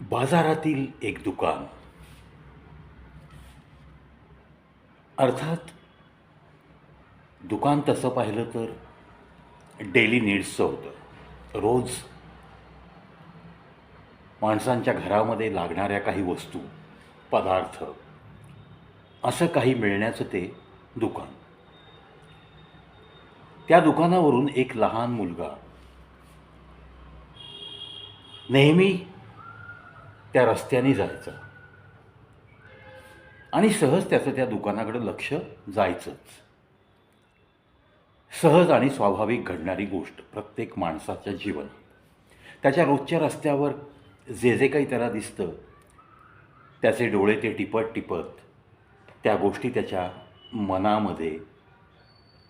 बाजारातील एक दुकान. अर्थात दुकान तसं पाहिलं तर डेली नीड्सचं होतं. रोज माणसांच्या घरामध्ये लागणाऱ्या काही वस्तू, पदार्थ असं काही मिळण्याचं ते दुकान. त्या दुकानावरून एक लहान मुलगा नेहमी त्या रस्त्याने जायचा आणि सहज त्याचं त्या दुकानाकडे लक्ष जायचंच. सहज आणि स्वाभाविक घडणारी गोष्ट प्रत्येक माणसाच्या जीवनात. त्याच्या रोजच्या रस्त्यावर जे जे काही त्याला दिसतं, त्याचे डोळे ते टिपत टिपत त्या गोष्टी त्याच्या मनामध्ये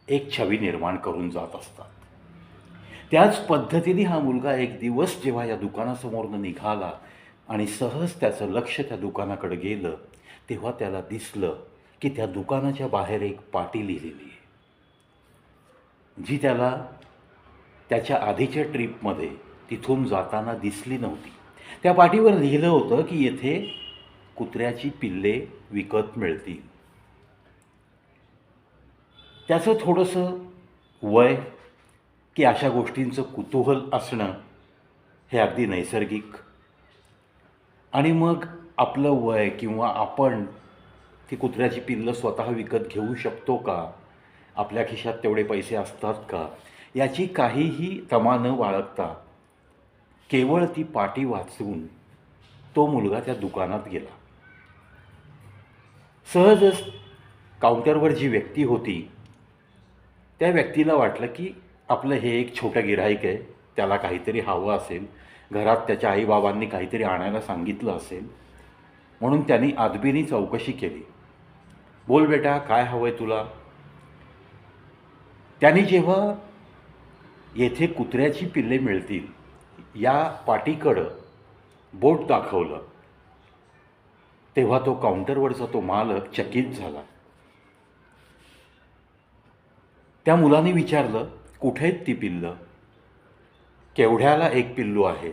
एक छवी निर्माण करून जात असतात. त्याच पद्धतीने हा मुलगा एक दिवस जेव्हा या दुकानासमोरनं निघाला आणि सहज त्याचं लक्ष त्या दुकानाकडे गेलं, तेव्हा त्याला दिसलं की त्या दुकानाच्या बाहेर एक पाटी लिहिलेली आहे, जी त्याला त्याच्या आधीच्या ट्रिपमध्ये तिथून जाताना दिसली नव्हती. त्या पाटीवर लिहिलं होतं की येथे कुत्र्याची पिल्ले विकत मिळतील. त्याचं थोडंसं वय की अशा गोष्टींचं कुतूहल असणं हे अगदी नैसर्गिक. आणि मग आपलं वय किंवा आपण ती कुत्र्याची पिल्लं स्वतः विकत घेऊ शकतो का, आपल्या खिशात तेवढे पैसे असतात का, याची काहीही तमा न बाळगता केवळ ती पाटी वाचून तो मुलगा त्या दुकानात गेला. सहजच काउंटरवर जी व्यक्ती होती त्या व्यक्तीला वाटलं की आपलं हे एक छोटं गिऱ्हाईक आहे, त्याला काहीतरी हवं असेल, घरात त्याच्या आईबाबांनी काहीतरी आणायला सांगितलं असेल, म्हणून त्यांनी आदबीनी चौकशी केली. बोल बेटा, काय हवं आहे तुला? त्यांनी जेव्हा येथे कुत्र्याची पिल्ले मिळतील या पाटीकडं बोट दाखवलं, तेव्हा तो काउंटरवरचा तो मालक चकित झाला. त्या मुलाने विचारलं, कुठे आहेत ती पिल्लं? केवढ्याला एक पिल्लू आहे?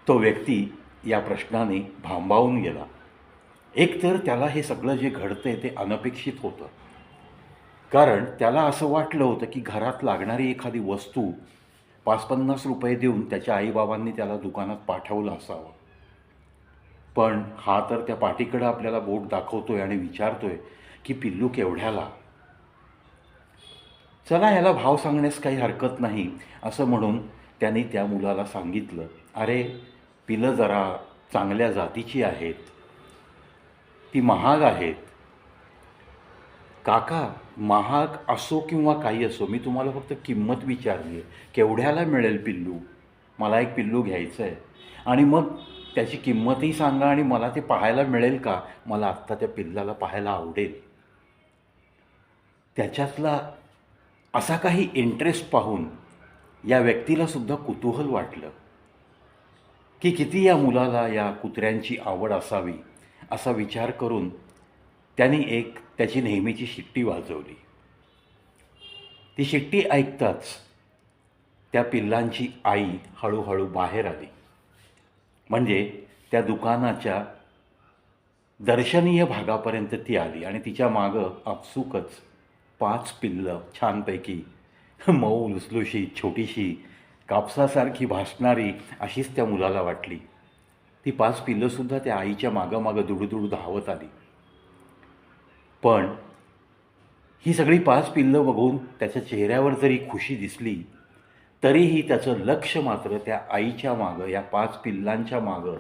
तो व्यक्ती या प्रश्नाने भांबावून गेला. एकतर त्याला हे सगळं जे घडतंय ते अनपेक्षित होतं, कारण त्याला असं वाटलं होतं की घरात लागणारी एखादी वस्तू 5-50 रुपये देऊन त्याच्या आईबाबांनी त्याला दुकानात पाठवलं असावं. पण हा तर त्या पाटीकडं आपल्याला बोट दाखवतोय आणि विचारतोय की पिल्लू केवढ्याला? चला ह्याला भाव सांगण्यास काही हरकत नाही असं म्हणून त्यांनी त्या मुलाला सांगितलं, अरे पिलं जरा चांगल्या जातीची आहेत, ती महाग आहेत. काका, महाग असो किंवा काही असो, मी तुम्हाला फक्त किंमत विचारली आहे. केवढ्याला मिळेल पिल्लू? मला एक पिल्लू घ्यायचं आहे आणि मग त्याची किंमतही सांगा आणि मला ते पाहायला मिळेल का? मला आत्ता त्या पिल्लाला पाहायला आवडेल. त्याच्यातला असा काही इंटरेस्ट पाहून या व्यक्तीलासुद्धा कुतूहल वाटलं की किती या मुलाला या कुत्र्यांची आवड असावी. असा विचार करून त्यांनी एक त्याची नेहमीची शिट्टी वाजवली. ती शिट्टी ऐकताच त्या पिल्लांची आई हळूहळू बाहेर आली. म्हणजे त्या दुकानाच्या दर्शनीय भागापर्यंत ती आली आणि तिच्या मागं आपसुकच 5 पिल्लं छानपैकी मऊ लुसलुशीत, छोटीशी, कापसासारखी भासणारी अशीच त्या मुलाला वाटली. ती 5 पिल्लंसुद्धा त्या आईच्या मागं दुडूदुडू धावत आली. पण ही सगळी 5 पिल्लं बघून त्याच्या चेहऱ्यावर जरी खुशी दिसली, तरीही त्याचं लक्ष मात्र त्या आईच्या मागं, या 5 पिल्लांच्या मागं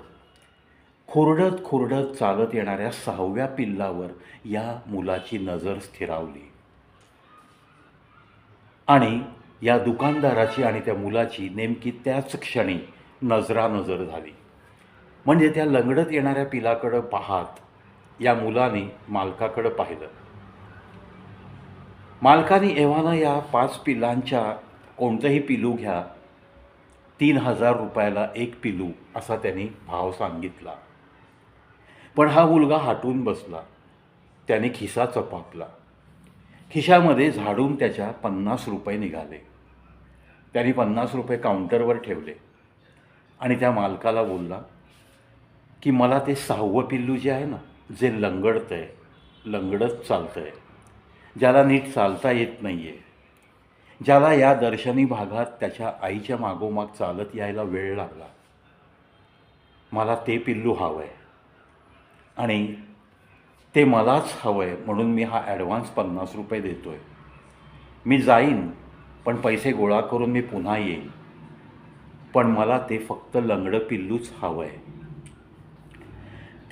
खुरडत खुरडत चालत येणाऱ्या 6व्या पिल्लावर या मुलाची नजर स्थिरावली. आणि या दुकानदाराची आणि त्या मुलाची नेमकी त्याच क्षणी नजरानजर झाली. म्हणजे त्या लंगडत येणाऱ्या पिलाकडं पाहत या मुलाने मालकाकडं पाहिलं. मालकाने एव्हाना या 5 पिलांच्या कोणतंही पिलू घ्या, 3000 रुपयाला एक पिलू असा त्यांनी भाव सांगितला. पण हा मुलगा हाटून बसला. त्याने खिसा चपापला. खिशामध्ये झाडून त्याच्या 50 रुपये निघाले. त्यांनी 50 रुपये काउंटरवर ठेवले आणि त्या मालकाला बोलला की मला ते 6वं पिल्लू जे आहे ना, जे लंगडतं आहे, लंगडत चालतं आहे, ज्याला नीट चालता येत नाही आहे, ज्याला या दर्शनी भागात त्याच्या आईच्या मागोमाग चालत यायला वेळ लागला, मला ते पिल्लू हवं आहे आणि ते मलाच हवं आहे, म्हणून मी हा ॲडव्हान्स 50 रुपये देतो आहे. मी जाईन, पण पैसे गोळा करून मी पुन्हा येईन, पण मला ते फक्त लंगडं पिल्लूच हवं आहे.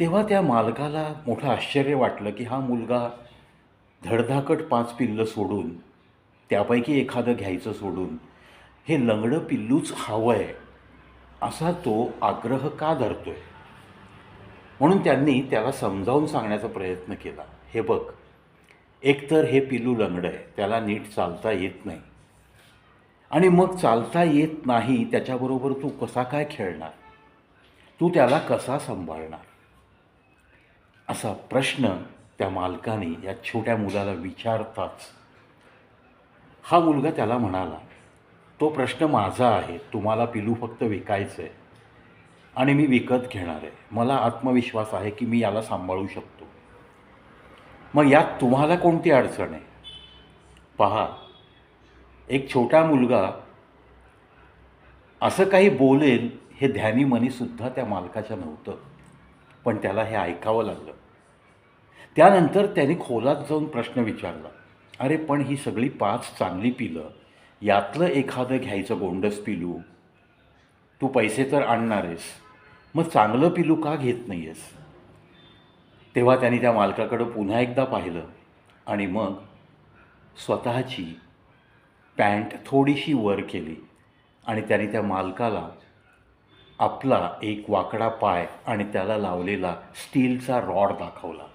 तेव्हा त्या मालकाला मोठं आश्चर्य वाटलं की हा मुलगा धडधाकट 5 पिल्लं सोडून, त्यापैकी एखादं घ्यायचं सोडून, हे लंगडं पिल्लूच हवं आहे असा तो आग्रह का धरतोय. म्हणून त्यांनी त्याला समजावून सांगण्याचा प्रयत्न केला. हे बघ, एकतर हे पिल्लू लंगडं आहे, त्याला नीट चालता येत नाही, आणि मग चालता येत नाही त्याच्याबरोबर तू कसा काय खेळणार, तू त्याला कसा सांभाळणार, असा प्रश्न त्या मालकाने या छोट्या मुलाला विचारताच हा मुलगा त्याला म्हणाला, तो प्रश्न माझा आहे, तुम्हाला पिलू फक्त विकायचं आहे आणि मी विकत घेणार आहे. मला आत्मविश्वास आहे की मी याला सांभाळू शकतो. मग यात तुम्हाला कोणती अडचण आहे? पहा, एक छोटा मुलगा असं काही बोलेल हे ध्यानी मनीसुद्धा त्या मालकाच्या नव्हतं, पण त्याला हे ऐकावं लागलं. त्यानंतर त्याने खोलात जाऊन प्रश्न विचारला, अरे पण ही सगळी 5 चांगली पिलं, यातलं एखादं घ्यायचं गोंडस पिलू, तू पैसे तर आणणार आहेस, मग चांगलं पिलू का घेत नाही आहेस? तेव्हा त्याने त्या मालकाकडं पुन्हा एकदा पाहिलं आणि मग स्वतःची पॅन्ट थोडीशी वर केली आणि त्याने त्या मालकाला आपला एक वाकडा पाय आणि त्याला लावलेला स्टीलचा रॉड दाखवला.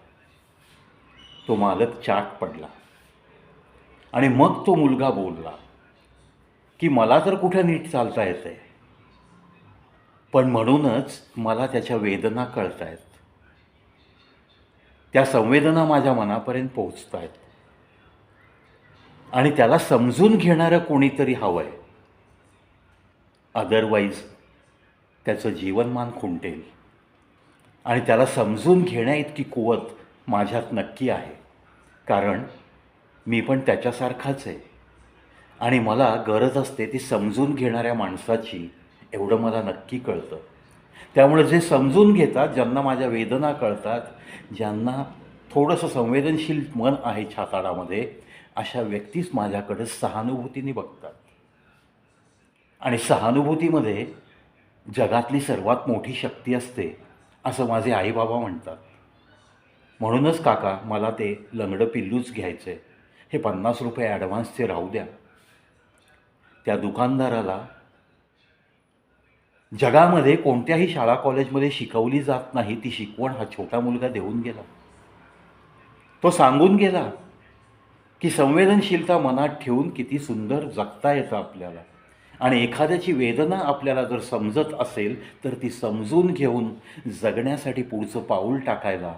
तो मालक चाट पडला आणि मग तो मुलगा बोलला की मला तर कुठं नीट चालता येतंय, पण म्हणूनच मला त्याच्या वेदना कळत आहेत, त्या संवेदना माझ्या मनापर्यंत पोहोचत आहेत आणि त्याला समजून घेणारं कोणीतरी हवं आहे, अदरवाईज त्याचं जीवनमान खुंटेल. आणि त्याला समजून घेण्याइतकी कुवत माझ्यात नक्की आहे, कारण मी पण त्याच्यासारखाच आहे आणि मला गरज असते ती समजून घेणाऱ्या माणसाची, एवढं मला नक्की कळतं. त्यामुळे जे समजून घेतात, ज्यांना माझ्या वेदना कळतात, ज्यांना थोडंसं संवेदनशील मन आहे छाताडामध्ये, अशा व्यक्तीच माझ्याकडे सहानुभूतीने बघतात. आणि सहानुभूतीमध्ये जगातली सर्वात मोठी शक्ती असते असं माझे आईबाबा म्हणतात. म्हणूनच काका, मला ते लंगडं पिल्लूच घ्यायचं आहे, हे 50 रुपये ॲडव्हान्सचे राहू द्या. त्या दुकानदाराला जगामध्ये कोणत्याही शाळा कॉलेजमध्ये शिकवली जात नाही ती शिकवण हा छोटा मुलगा देऊन गेला. तो सांगून गेला की संवेदनशीलता मनात ठेवून किती सुंदर जगता येतं आपल्याला, आणि एखाद्याची वेदना आपल्याला जर समजत असेल तर ती समजून घेऊन जगण्यासाठी पुढचं पाऊल टाकायला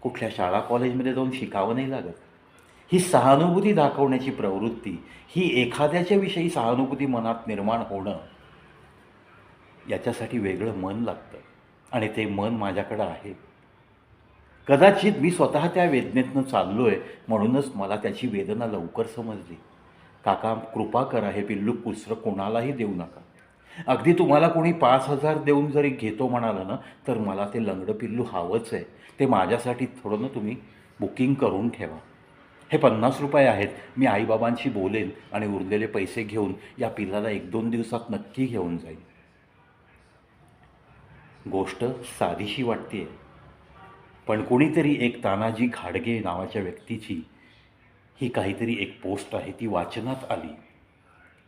कुठल्या शाळा कॉलेजमध्ये जाऊन शिकावं नाही लागत. ही सहानुभूती दाखवण्याची प्रवृत्ती, ही एखाद्याच्या विषयी सहानुभूती मनात निर्माण होणं, याच्यासाठी वेगळं मन लागतं आणि ते मन माझ्याकडं आहे. कदाचित मी स्वतः त्या वेदनेतनं चाललो आहे, म्हणूनच मला त्याची वेदना लवकर समजली. काका, कृपा करा, हे पिल्लू दुसरं कोणालाही देऊ नका. अगदी तुम्हाला कोणी 5,000 देऊन जरी घेतो म्हणालं ना, तर मला ते लंगडं पिल्लू हवंच आहे. ते माझ्यासाठी थोडं ना तुम्ही बुकिंग करून ठेवा. हे 50 रुपये आहेत, मी आईबाबांशी बोलेन आणि उरलेले पैसे घेऊन या पिल्लाला 1-2 दिवसात नक्की घेऊन जाईन. गोष्ट साधीशी वाटते, पण कोणीतरी एक तानाजी घाडगे नावाच्या व्यक्तीची ही काहीतरी एक पोस्ट आहे, ती वाचनात आली.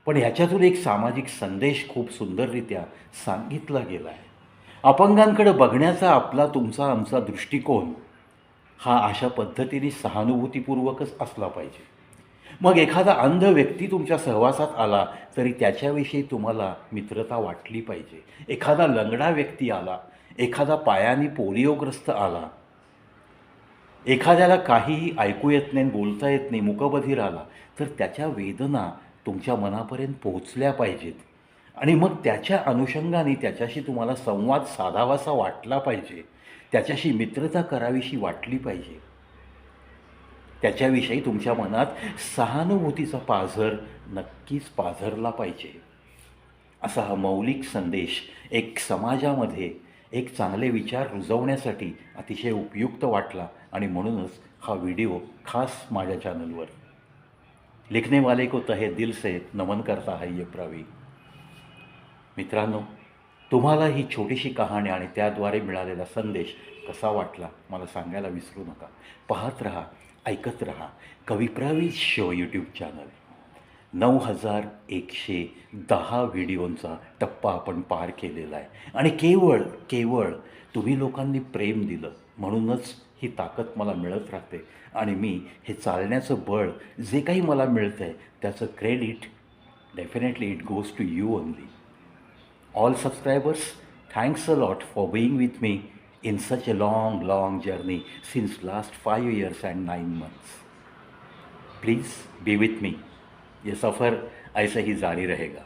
पण ह्याच्यातून एक सामाजिक संदेश खूप सुंदररित्या सांगितला गेला आहे. अपंगांकडे बघण्याचा आपला, तुमचा, आमचा दृष्टिकोन हा अशा पद्धतीने सहानुभूतीपूर्वकच असला पाहिजे. मग एखादा अंध व्यक्ती तुमच्या सहवासात आला तरी त्याच्याविषयी तुम्हाला मित्रता वाटली पाहिजे. एखादा लंगडा व्यक्ती आला, एखादा पायाने पोलिओग्रस्त आला, एखाद्याला काहीही ऐकू येत नाही, बोलता येत नाही, मूकबधीर आला, तर त्याच्या वेदना तुमच्या मनापर्यंत पोहोचल्या पाहिजेत आणि मग त्याच्या अनुषंगाने त्याच्याशी तुम्हाला संवाद साधावासा वाटला पाहिजे, त्याच्याशी मित्रता करावीशी वाटली पाहिजे, त्याच्याविषयी तुमच्या मनात सहानुभूतीचा पाझर नक्कीच पाझरला पाहिजे. असा हा मौलिक संदेश एक समाजामध्ये एक चांगले विचार रुजवण्यासाठी अतिशय उपयुक्त वाटला आणि म्हणूनच हा व्हिडिओ खास माझ्या चॅनलवर. लिखने वाले को तहे दिल से नमन करता है ये प्रवी. मित्रांनो, तुम्हाला ही छोटीशी कहाणी आणि त्याद्वारे मिळालेला संदेश कसा वाटला मला सांगायला विसरू नका. पाहत रहा, ऐकत रहा कविप्रवी शो यूट्यूब चॅनल. 9110 व्हिडिओंचा टप्पा आपण पार केलेला आहे आणि केवळ केवळ तुम्ही लोकांनी प्रेम दिलं म्हणूनच ही ताकद मला मिळत राहते आणि मी हे चालण्याचं बळ जे काही मला मिळतं आहे त्याचं credit definitely it goes to you only. All subscribers, thanks a lot for being with me in such a long journey since last 5 years and 9 months. Please be with me. ये सफ़र ऐसे ही जारी रहेगा.